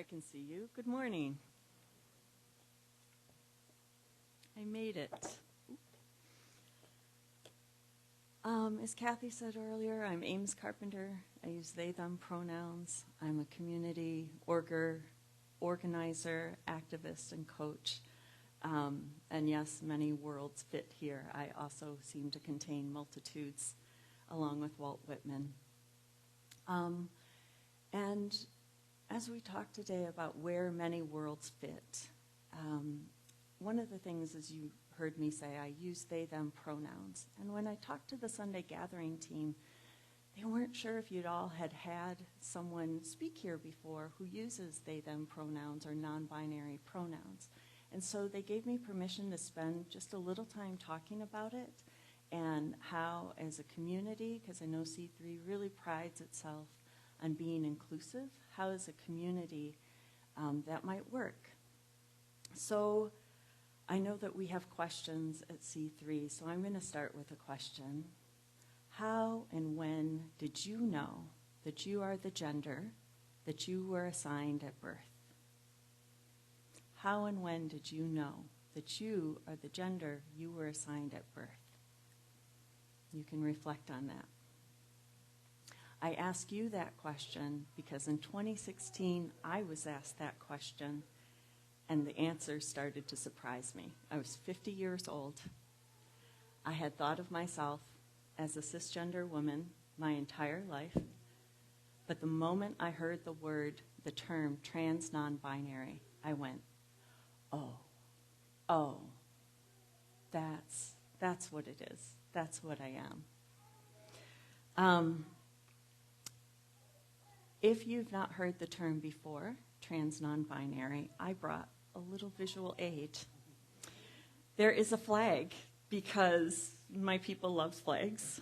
I can see you. Good morning. I made it. As Kathy said earlier, I'm Ames Carpenter. I use they, them pronouns. I'm a community organizer, activist, and coach. And yes, many worlds fit here. I also seem to contain multitudes, along with Walt Whitman. And as we talk today about where many worlds fit, one of the things, as you heard me say, I use they, them pronouns. And when I talked to the Sunday gathering team, they weren't sure if you'd all had someone speak here before who uses they, them pronouns or non-binary pronouns. And so they gave me permission to spend just a little time talking about it and how, as a community, because I know C3 really prides itself on being inclusive, how as a community that might work. So I know that we have questions at C3, so I'm going to start with a question. How and when did you know that you are the gender that you were assigned at birth? How and when did you know that you are the gender you were assigned at birth? You can reflect on that. I ask you that question because in 2016, I was asked that question, and the answer started to surprise me. I was 50 years old. I had thought of myself as a cisgender woman my entire life, but the moment I heard the term trans non-binary, I went, oh, that's what it is. That's what I am. If you've not heard the term before, trans non-binary, I brought a little visual aid. There is a flag because my people love flags.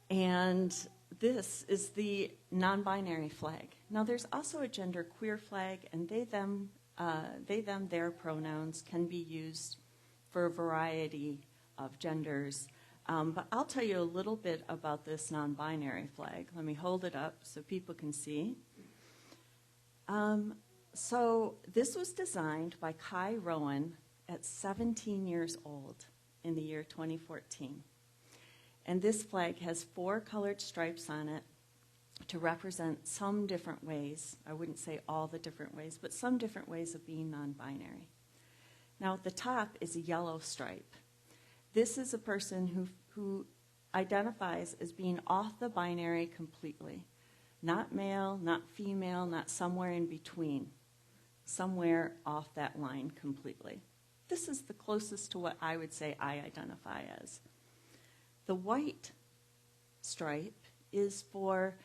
And this is the non-binary flag. Now there's also a gender queer flag, and they, them, their pronouns can be used for a variety of genders. But I'll tell you a little bit about this non-binary flag. Let me hold it up so people can see. So this was designed by Kai Rowan at 17 years old in the year 2014. And this flag has 4 colored stripes on it to represent some different ways. I wouldn't say all the different ways, but some different ways of being non-binary. Now at the top is a yellow stripe. This is a person who identifies as being off the binary completely. Not male, not female, not somewhere in between. Somewhere off that line completely. This is the closest to what I would say I identify as. The white stripe is for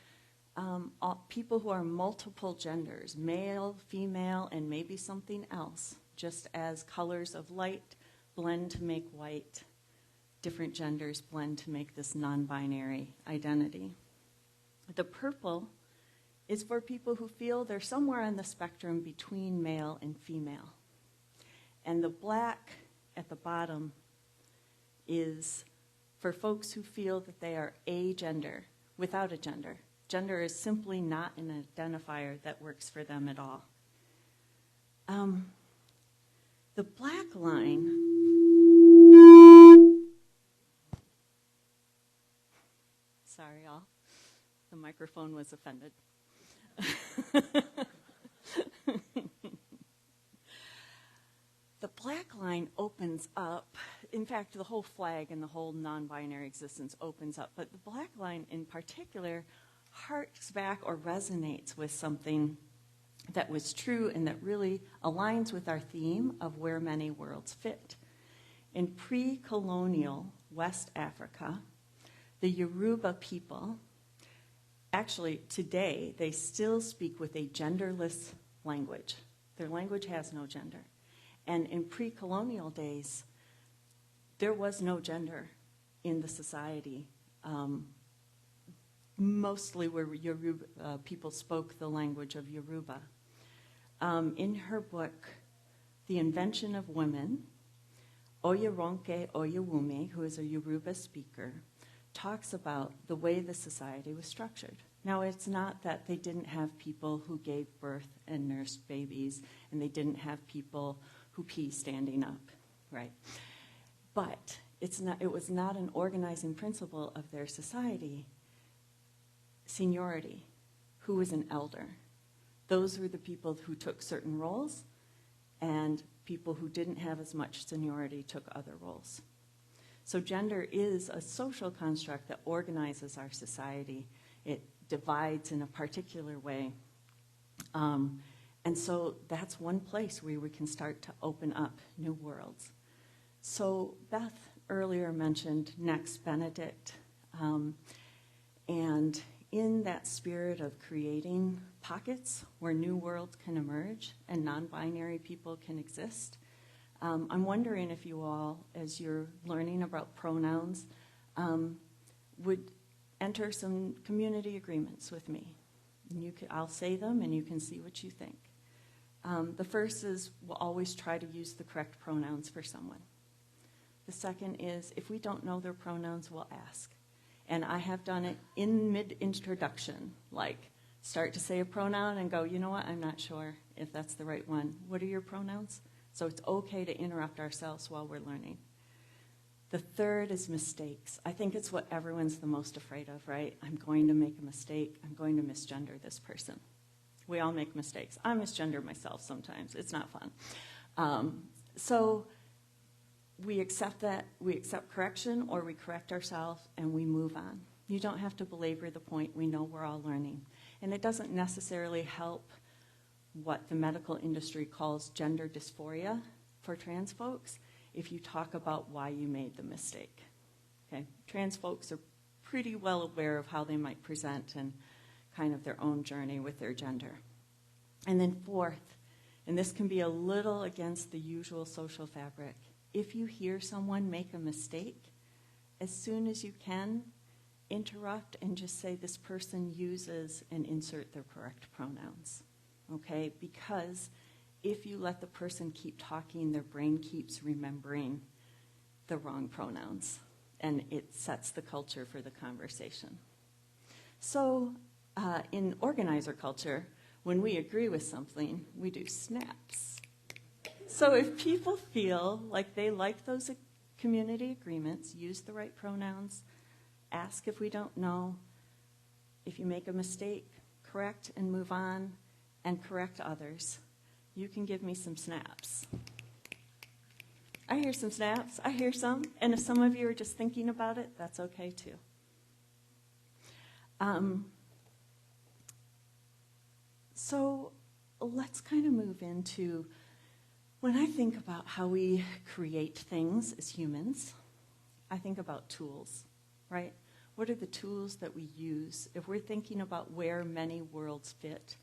people who are multiple genders, male, female, and maybe something else, just as colors of light blend to make white. Different genders blend to make this non-binary identity. The purple is for people who feel they're somewhere on the spectrum between male and female. And the black at the bottom is for folks who feel that they are agender, without a gender. Gender is simply not an identifier that works for them at all. The black line, sorry all, the microphone was offended. The black line opens up. In fact, the whole flag and the whole non-binary existence opens up. But the black line in particular harks back or resonates with something that was true and that really aligns with our theme of where many worlds fit. In pre-colonial West Africa, the Yoruba people, actually today, they still speak with a genderless language. Their language has no gender. And in pre-colonial days, there was no gender in the society. Mostly where Yoruba people spoke the language of Yoruba. In her book, The Invention of Women, Oyeronke Oyewumi, who is a Yoruba speaker, talks about the way the society was structured. Now, it's not that they didn't have people who gave birth and nursed babies, and they didn't have people who pee standing up, right? But it was not an organizing principle of their society. Seniority, who was an elder. Those were the people who took certain roles, and people who didn't have as much seniority took other roles. So gender is a social construct that organizes our society. It divides in a particular way. And so that's one place where we can start to open up new worlds. So Beth earlier mentioned Next Benedict. And in that spirit of creating pockets where new worlds can emerge and non-binary people can exist, I'm wondering if you all, as you're learning about pronouns, would enter some community agreements with me. And I'll say them, and you can see what you think. The first is we'll always try to use the correct pronouns for someone. The second is if we don't know their pronouns, we'll ask. And I have done it in mid-introduction, like start to say a pronoun and go, you know what, I'm not sure if that's the right one. What are your pronouns? So it's okay to interrupt ourselves while we're learning. The third is mistakes. I think it's what everyone's the most afraid of, right? I'm going to make a mistake. I'm going to misgender this person. We all make mistakes. I misgender myself sometimes. It's not fun. So we accept that. We accept correction, or we correct ourselves, and we move on. You don't have to belabor the point. We know we're all learning. And it doesn't necessarily help what the medical industry calls gender dysphoria for trans folks if you talk about why you made the mistake. Okay? Trans folks are pretty well aware of how they might present and kind of their own journey with their gender. And then fourth, and this can be a little against the usual social fabric, if you hear someone make a mistake, as soon as you can, interrupt and just say this person uses and insert their correct pronouns. Okay? Because if you let the person keep talking, their brain keeps remembering the wrong pronouns, and it sets the culture for the conversation. So in organizer culture, when we agree with something, we do snaps. So if people feel like they like those community agreements, use the right pronouns, ask if we don't know, if you make a mistake, correct and move on, and correct others, you can give me some snaps. I hear some snaps. I hear some. And if some of you are just thinking about it, that's okay too. So let's kind of move into, when I think about how we create things as humans, I think about tools, right? What are the tools that we use? If we're thinking about where many worlds fit,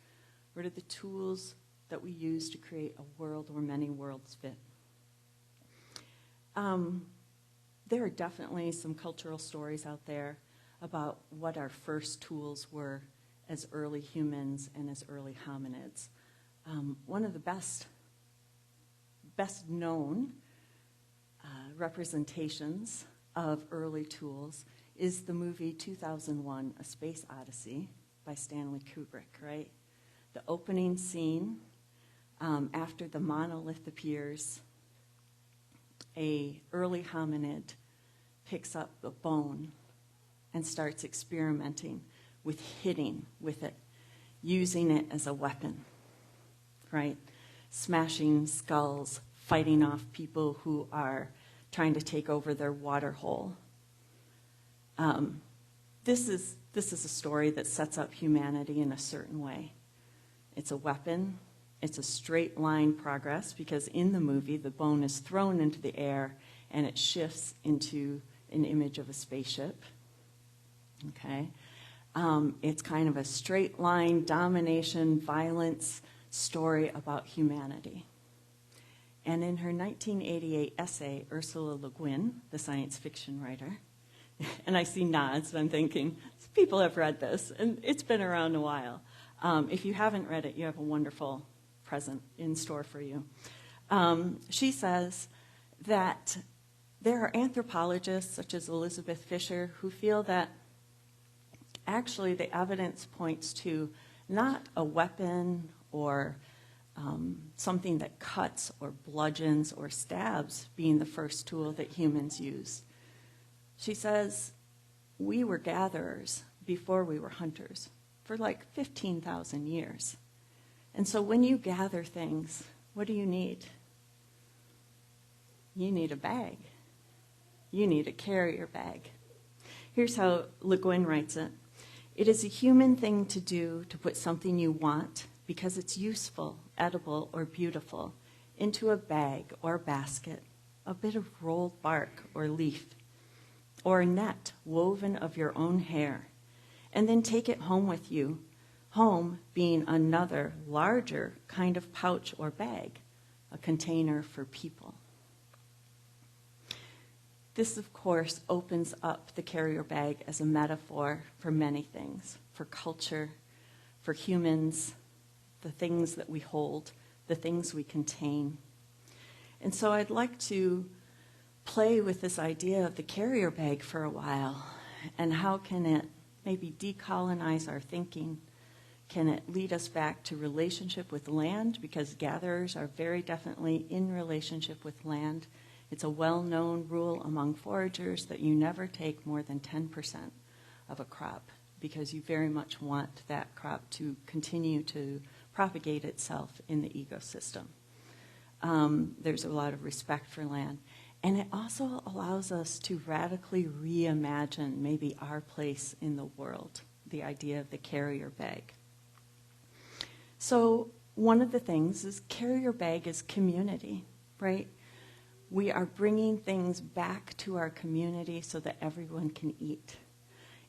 what are the tools that we use to create a world where many worlds fit? There are definitely some cultural stories out there about what our first tools were as early humans and as early hominids. One of the best known representations of early tools is the movie 2001, A Space Odyssey by Stanley Kubrick, right? The opening scene, after the monolith appears, a early hominid picks up a bone and starts experimenting with hitting with it, using it as a weapon, right? Smashing skulls, fighting off people who are trying to take over their water hole. This is a story that sets up humanity in a certain way. It's a weapon. It's a straight line progress, because in the movie, the bone is thrown into the air and it shifts into an image of a spaceship. Okay? It's kind of a straight line domination, violence story about humanity. And in her 1988 essay, Ursula Le Guin, the science fiction writer, and I see nods, and I'm thinking, people have read this, and it's been around a while. If you haven't read it, you have a wonderful present in store for you. She says that there are anthropologists, such as Elizabeth Fisher, who feel that actually the evidence points to not a weapon or something that cuts or bludgeons or stabs being the first tool that humans use. She says, we were gatherers before we were hunters for like 15,000 years. And so when you gather things, what do you need? You need a bag. You need a carrier bag. Here's how Le Guin writes it. It is a human thing to do to put something you want because it's useful, edible, or beautiful into a bag or basket, a bit of rolled bark or leaf, or a net woven of your own hair, and then take it home with you, home being another, larger kind of pouch or bag, a container for people. This, of course, opens up the carrier bag as a metaphor for many things, for culture, for humans, the things that we hold, the things we contain. And so I'd like to play with this idea of the carrier bag for a while, and how can it maybe decolonize our thinking? Can it lead us back to relationship with land? Because gatherers are very definitely in relationship with land. It's a well-known rule among foragers that you never take more than 10% of a crop, because you very much want that crop to continue to propagate itself in the ecosystem. There's a lot of respect for land. And it also allows us to radically reimagine maybe our place in the world, the idea of the carrier bag. So one of the things is carrier bag is community, right? We are bringing things back to our community so that everyone can eat.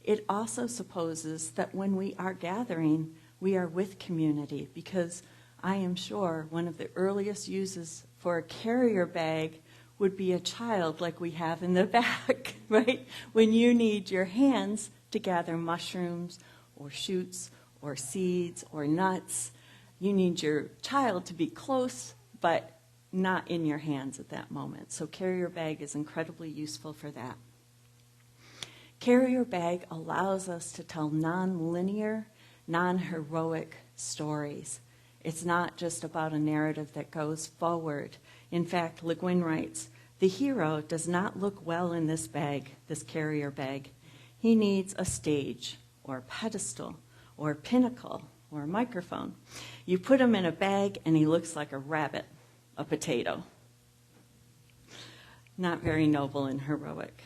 It also supposes that when we are gathering, we are with community, because I am sure one of the earliest uses for a carrier bag would be a child like we have in the back, right? When you need your hands to gather mushrooms or shoots or seeds or nuts, you need your child to be close, but not in your hands at that moment. So carrier bag is incredibly useful for that. Carrier bag allows us to tell non-linear, non-heroic stories. It's not just about a narrative that goes forward. In fact, Le Guin writes, the hero does not look well in this bag, this carrier bag. He needs a stage or pedestal or pinnacle or microphone. You put him in a bag and he looks like a rabbit, a potato. Not very noble and heroic.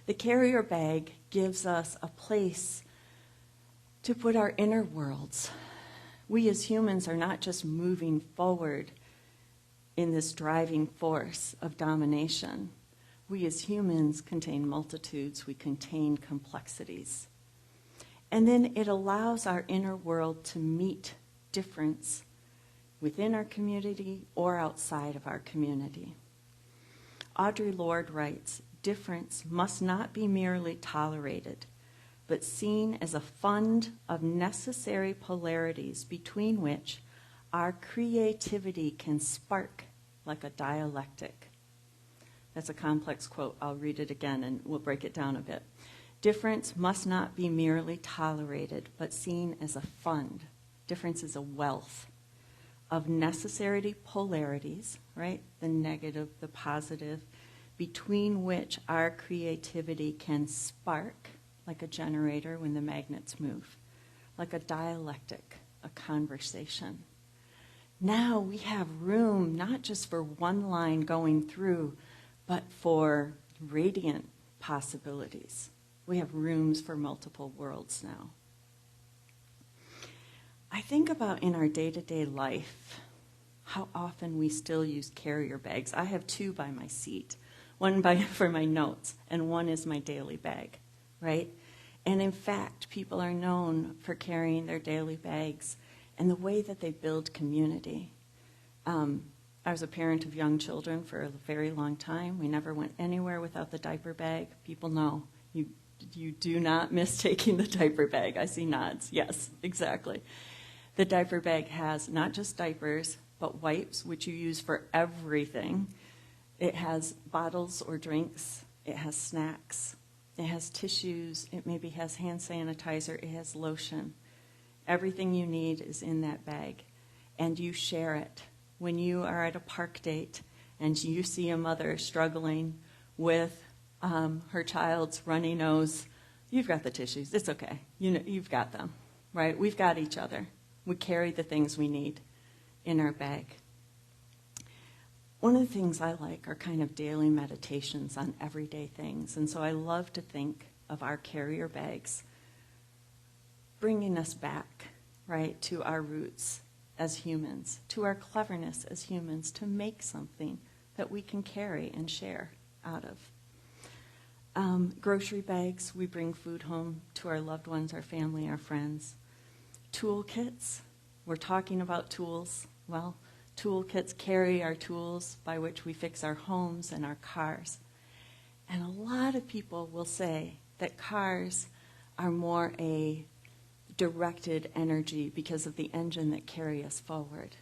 The carrier bag gives us a place to put our inner worlds. We as humans are not just moving forward in this driving force of domination. We as humans contain multitudes, we contain complexities. And then it allows our inner world to meet difference within our community or outside of our community. Audre Lorde writes, difference must not be merely tolerated, but seen as a fund of necessary polarities between which our creativity can spark like a dialectic. That's a complex quote. I'll read it again and we'll break it down a bit. Difference must not be merely tolerated, but seen as a fund. Difference is a wealth of necessary polarities, right? The negative, the positive, between which our creativity can spark like a generator when the magnets move, like a dialectic, a conversation. Now we have room not just for one line going through, but for radiant possibilities. We have rooms for multiple worlds now. I think about in our day-to-day life how often we still use carrier bags. I have two by my seat, one for my notes, and one is my daily bag, right? And in fact, people are known for carrying their daily bags and the way that they build community. I was a parent of young children for a very long time. We never went anywhere without the diaper bag. People know you do not miss taking the diaper bag. I see nods. Yes, exactly. The diaper bag has not just diapers, but wipes, which you use for everything. It has bottles or drinks. It has snacks. It has tissues. It maybe has hand sanitizer. It has lotion. Everything you need is in that bag. And you share it. When you are at a park date and you see a mother struggling with her child's runny nose, you've got the tissues. It's okay. You've got them, right? We've got each other. We carry the things we need in our bag. One of the things I like are kind of daily meditations on everyday things. And so I love to think of our carrier bags bringing us back, right, to our roots as humans, to our cleverness as humans, to make something that we can carry and share out of. Grocery bags, we bring food home to our loved ones, our family, our friends. Toolkits, we're talking about tools. Well, toolkits carry our tools by which we fix our homes and our cars. And a lot of people will say that cars are more a directed energy because of the engine that carry us forward.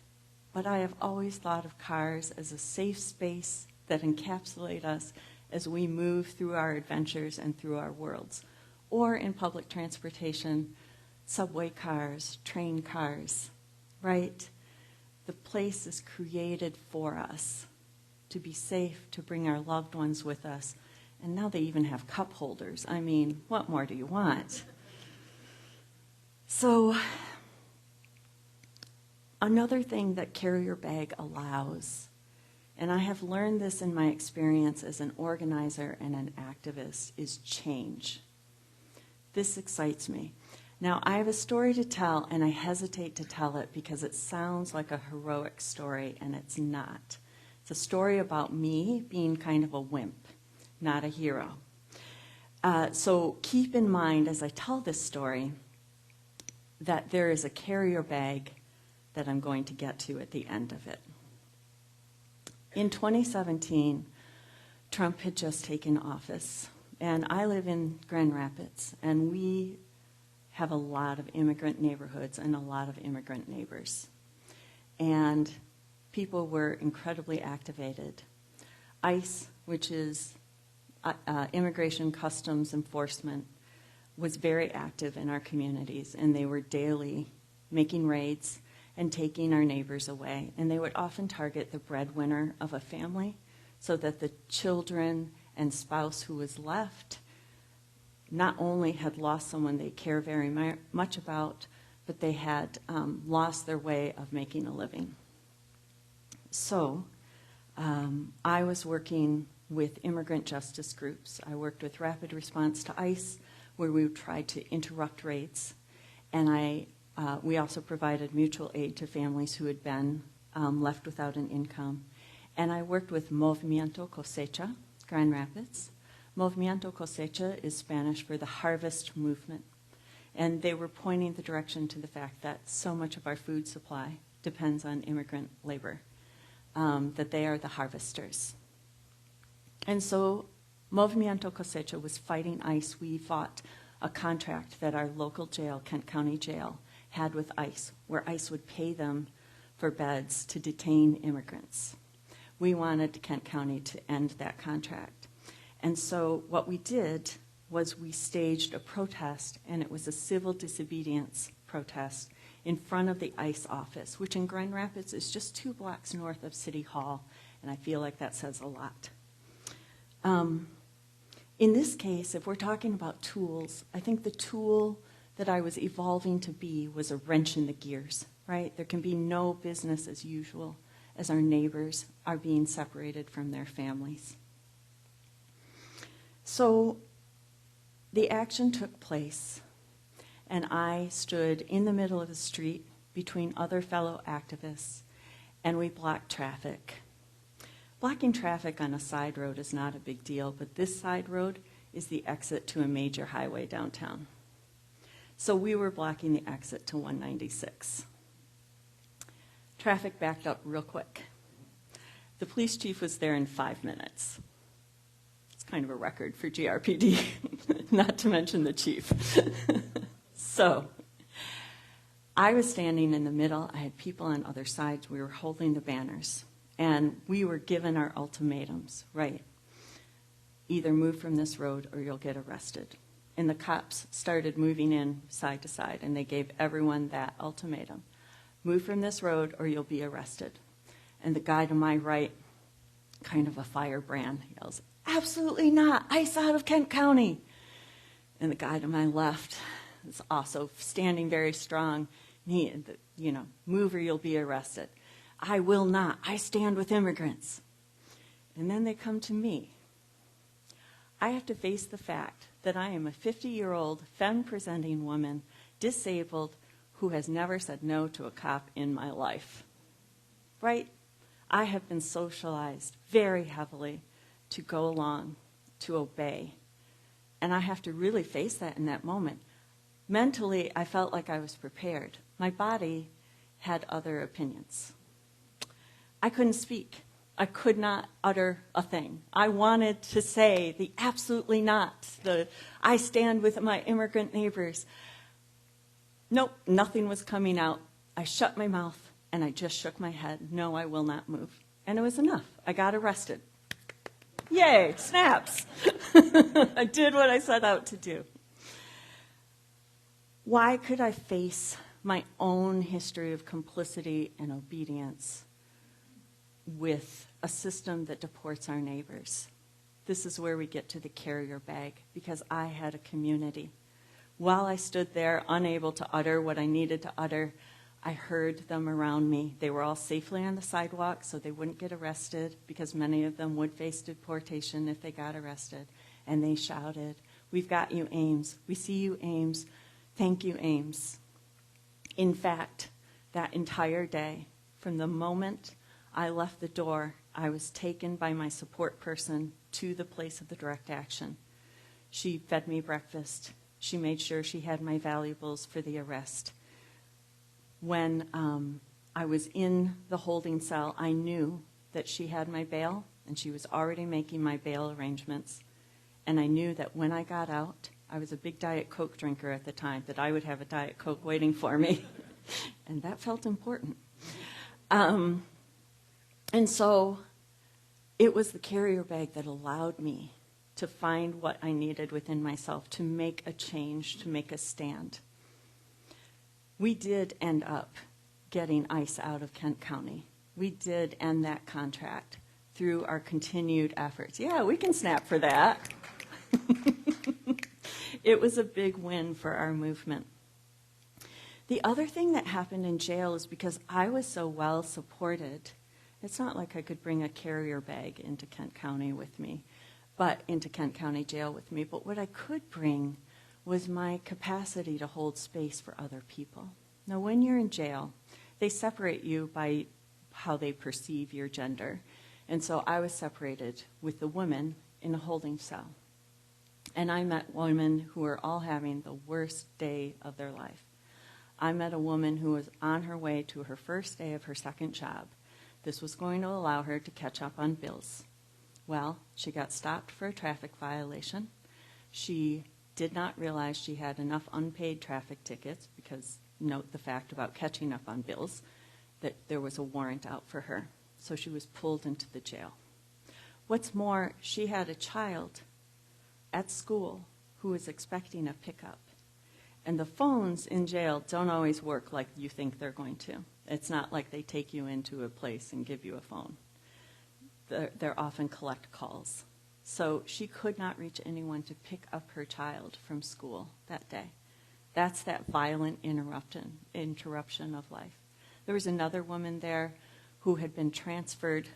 But I have always thought of cars as a safe space that encapsulate us as we move through our adventures and through our worlds. Or in public transportation, subway cars, train cars, right? The place is created for us to be safe, to bring our loved ones with us. And now they even have cup holders. I mean, what more do you want? So, another thing that carrier bag allows, and I have learned this in my experience as an organizer and an activist, is change. This excites me. Now, I have a story to tell, and I hesitate to tell it because it sounds like a heroic story, and it's not. It's a story about me being kind of a wimp, not a hero. So keep in mind as I tell this story that there is a carrier bag that I'm going to get to at the end of it. In 2017, Trump had just taken office, and I live in Grand Rapids, and we have a lot of immigrant neighborhoods and a lot of immigrant neighbors. And people were incredibly activated. ICE, which is Immigration Customs Enforcement, was very active in our communities, and they were daily making raids and taking our neighbors away. And they would often target the breadwinner of a family so that the children and spouse who was left not only had lost someone they care very much about, but they had lost their way of making a living. So I was working with immigrant justice groups. I worked with Rapid Response to ICE, where we tried to interrupt raids. And we also provided mutual aid to families who had been left without an income. And I worked with Movimiento Cosecha, Grand Rapids. Movimiento Cosecha is Spanish for the harvest movement. And they were pointing the direction to the fact that so much of our food supply depends on immigrant labor, that they are the harvesters. And so Movimiento Cosecha was fighting ICE. We fought a contract that our local jail, Kent County Jail, had with ICE, where ICE would pay them for beds to detain immigrants. We wanted Kent County to end that contract. And so what we did was we staged a protest, and it was a civil disobedience protest in front of the ICE office, which in Grand Rapids is just 2 blocks north of City Hall, and I feel like that says a lot. In this case, if we're talking about tools, I think the tool that I was evolving to be was a wrench in the gears, right? There can be no business as usual as our neighbors are being separated from their families. So the action took place, and I stood in the middle of the street between other fellow activists, and we blocked traffic. Blocking traffic on a side road is not a big deal, but this side road is the exit to a major highway downtown. So we were blocking the exit to 196. Traffic backed up real quick. The police chief was there in 5 minutes. It's kind of a record for GRPD, not to mention the chief. So I was standing in the middle. I had people on other sides. We were holding the banners. And we were given our ultimatums, right? either move from this road or you'll get arrested. And the cops started moving in side to side, and they gave everyone that ultimatum. Move from this road or you'll be arrested. And the guy to my right, kind of a firebrand, yells, "Absolutely not, ICE out of Kent County." And the guy to my left is also standing very strong. He, move or you'll be arrested. "I will not. I stand with immigrants." And then they come to me. I have to face the fact that I am a 50-year-old, femme-presenting woman, disabled, who has never said no to a cop in my life. Right? I have been socialized very heavily to go along, to obey. And I have to really face that in that moment. Mentally, I felt like I was prepared. My body had other opinions. I couldn't speak. I could not utter a thing. I wanted to say the absolutely not, the I stand with my immigrant neighbors. Nope, nothing was coming out. I shut my mouth and I just shook my head. No, I will not move. And it was enough. I got arrested. Yay, snaps. I did what I set out to do. Why could I face my own history of complicity and obedience with a system that deports our neighbors? This is where we get to the carrier bag, because I had a community. While I stood there, unable to utter what I needed to utter, I heard them around me. They were all safely on the sidewalk, so they wouldn't get arrested, because many of them would face deportation if they got arrested. And they shouted, "We've got you, Ames. We see you, Ames. Thank you, Ames." In fact, that entire day, from the moment I left the door, I was taken by my support person to the place of the direct action. She fed me breakfast. She made sure she had my valuables for the arrest. When I was in the holding cell, I knew that she had my bail, and she was already making my bail arrangements. And I knew that when I got out, I was a big Diet Coke drinker at the time, that I would have a Diet Coke waiting for me. And that felt important. And so it was the carrier bag that allowed me to find what I needed within myself, to make a change, to make a stand. We did end up getting ICE out of Kent County. We did end that contract through our continued efforts. Yeah, we can snap for that. It was a big win for our movement. The other thing that happened in jail is because I was so well supported, it's not like I could bring a carrier bag into Kent County with me, into Kent County Jail with me, but what I could bring was my capacity to hold space for other people. Now, when you're in jail, they separate you by how they perceive your gender. And so I was separated with the women in a holding cell. And I met women who were all having the worst day of their life. I met a woman who was on her way to her first day of her second job. This was going to allow her to catch up on bills. Well, she got stopped for a traffic violation. She did not realize she had enough unpaid traffic tickets, because note the fact about catching up on bills, that there was a warrant out for her. So she was pulled into the jail. What's more, she had a child at school who was expecting a pickup. And the phones in jail don't always work like you think they're going to. It's not like they take you into a place and give you a phone. They're often collect calls. So she could not reach anyone to pick up her child from school that day. That's that violent interruption of life. There was another woman there who had been transferred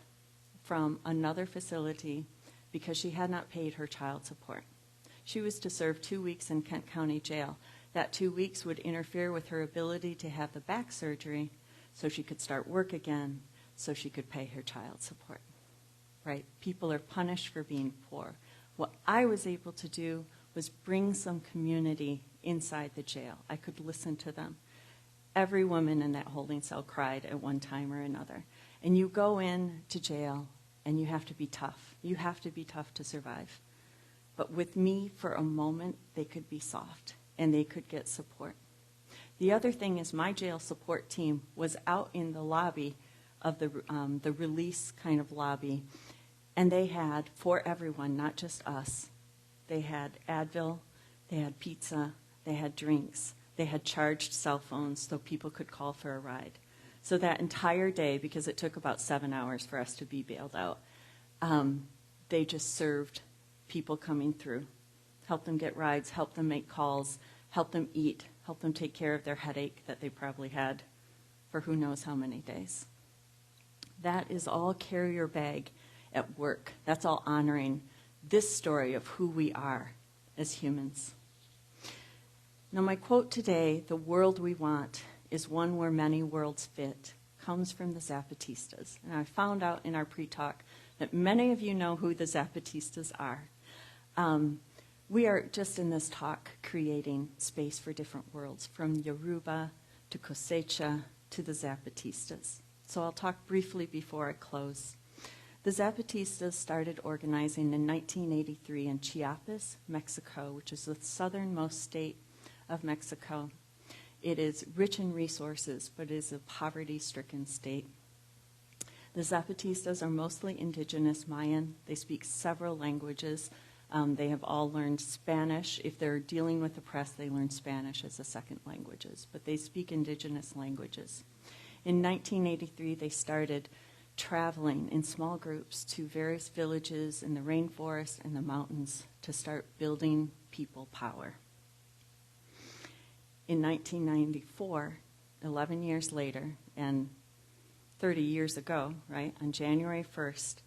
from another facility because she had not paid her child support. She was to serve 2 weeks in Kent County Jail. That 2 weeks would interfere with her ability to have the back surgery so she could start work again, so she could pay her child support. Right? People are punished for being poor. What I was able to do was bring some community inside the jail. I could listen to them. Every woman in that holding cell cried at one time or another. And you go in to jail and you have to be tough. You have to be tough to survive. But with me, for a moment, they could be soft and they could get support. The other thing is my jail support team was out in the lobby of the release kind of lobby, And they had, for everyone, not just us, they had Advil, they had pizza, they had drinks, they had charged cell phones so people could call for a ride. So that entire day, because it took about 7 hours for us to be bailed out, they just served people coming through, helped them get rides, helped them make calls, helped them eat, helped them take care of their headache that they probably had for who knows how many days. That is all carrier bag at work. That's all honoring this story of who we are as humans. Now, my quote today, "The world we want is one where many worlds fit," comes from the Zapatistas. And I found out in our pre-talk that many of you know who the Zapatistas are. We are just in this talk creating space for different worlds, from Yoruba to Cosecha to the Zapatistas. So I'll talk briefly before I close. The Zapatistas started organizing in 1983 in Chiapas, Mexico, which is the southernmost state of Mexico. It is rich in resources, but it is a poverty-stricken state. The Zapatistas are mostly indigenous Mayan. They speak several languages. They have all learned Spanish. If they're dealing with the press, they learn Spanish as a second languages, but they speak indigenous languages. In 1983, they started traveling in small groups to various villages in the rainforest and the mountains to start building people power. In 1994, 11 years later, and 30 years ago, right, on January 1st,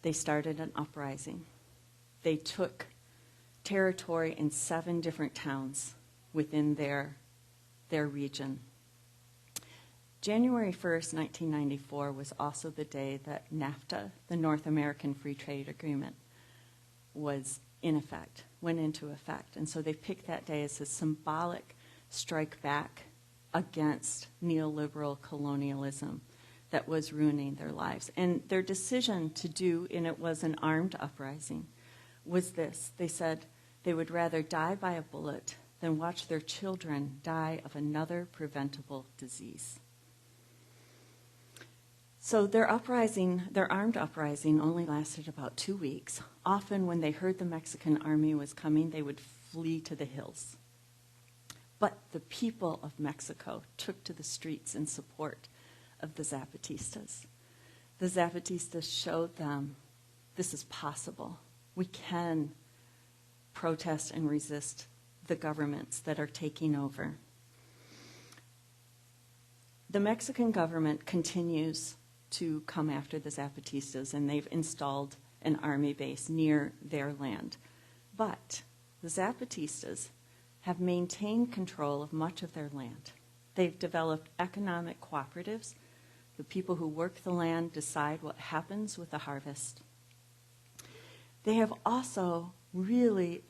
they started an uprising. They took territory in 7 different towns within their region. January 1st, 1994 was also the day that NAFTA, the North American Free Trade Agreement, was in effect, went into effect. And so they picked that day as a symbolic strike back against neoliberal colonialism that was ruining their lives. And their decision to do, and it was an armed uprising, was this. They said they would rather die by a bullet than watch their children die of another preventable disease. So their armed uprising only lasted about 2 weeks. Often when they heard the Mexican army was coming, they would flee to the hills. But the people of Mexico took to the streets in support of the Zapatistas. The Zapatistas showed them this is possible. We can protest and resist the governments that are taking over. The Mexican government continues to come after the Zapatistas, and they've installed an army base near their land. But the Zapatistas have maintained control of much of their land. They've developed economic cooperatives. The people who work the land decide what happens with the harvest. They have also really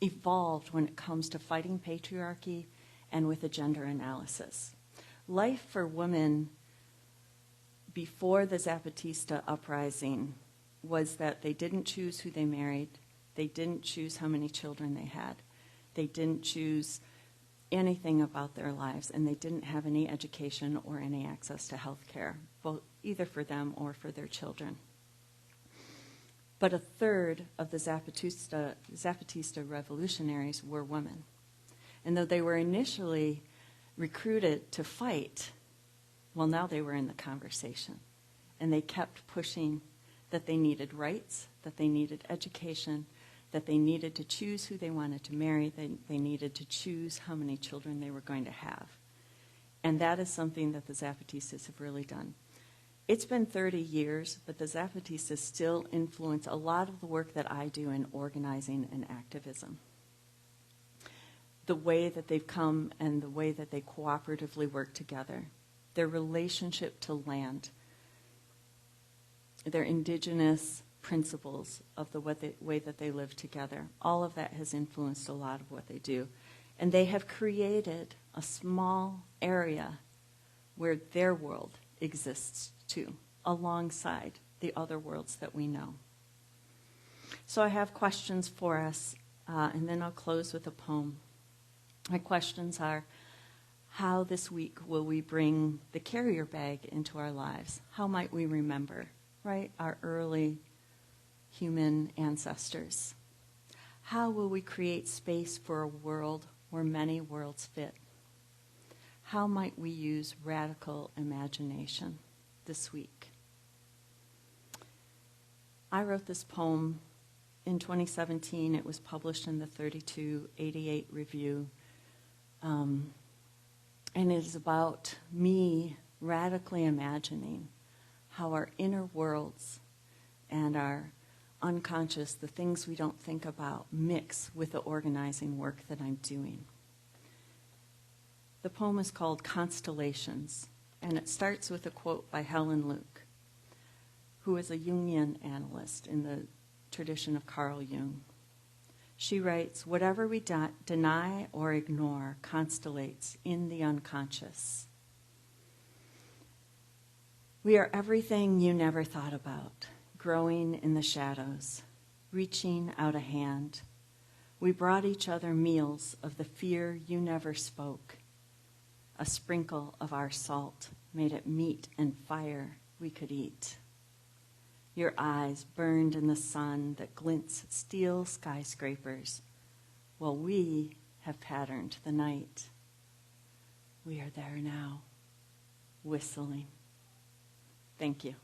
evolved when it comes to fighting patriarchy and with a gender analysis. Life for women before the Zapatista uprising was that they didn't choose who they married. They didn't choose how many children they had. They didn't choose anything about their lives, and they didn't have any education or any access to health care, both either for them or for their children. But a third of the Zapatista revolutionaries were women. And though they were initially recruited to fight, well, now they were in the conversation. And they kept pushing that they needed rights, that they needed education, that they needed to choose who they wanted to marry, they needed to choose how many children they were going to have. And that is something that the Zapatistas have really done. It's been 30 years, but the Zapatistas still influence a lot of the work that I do in organizing and activism. The way that they've come and the way that they cooperatively work together, their relationship to land, their indigenous principles of the way that they live together, all of that has influenced a lot of what they do. And they have created a small area where their world exists too, alongside the other worlds that we know. So I have questions for us, and then I'll close with a poem. My questions are, how this week will we bring the carrier bag into our lives? How might we remember, right, our early human ancestors? How will we create space for a world where many worlds fit? How might we use radical imagination this week? I wrote this poem in 2017. It was published in the 3288 Review. And it is about me radically imagining how our inner worlds and our unconscious, the things we don't think about, mix with the organizing work that I'm doing. The poem is called Constellations, and it starts with a quote by Helen Luke, who is a Jungian analyst in the tradition of Carl Jung. She writes, "Whatever we deny or ignore constellates in the unconscious. We are everything you never thought about, growing in the shadows, reaching out a hand. We brought each other meals of the fear you never spoke. A sprinkle of our salt made it meat and fire we could eat. Your eyes burned in the sun that glints steel skyscrapers, while we have patterned the night. We are there now, whistling." Thank you.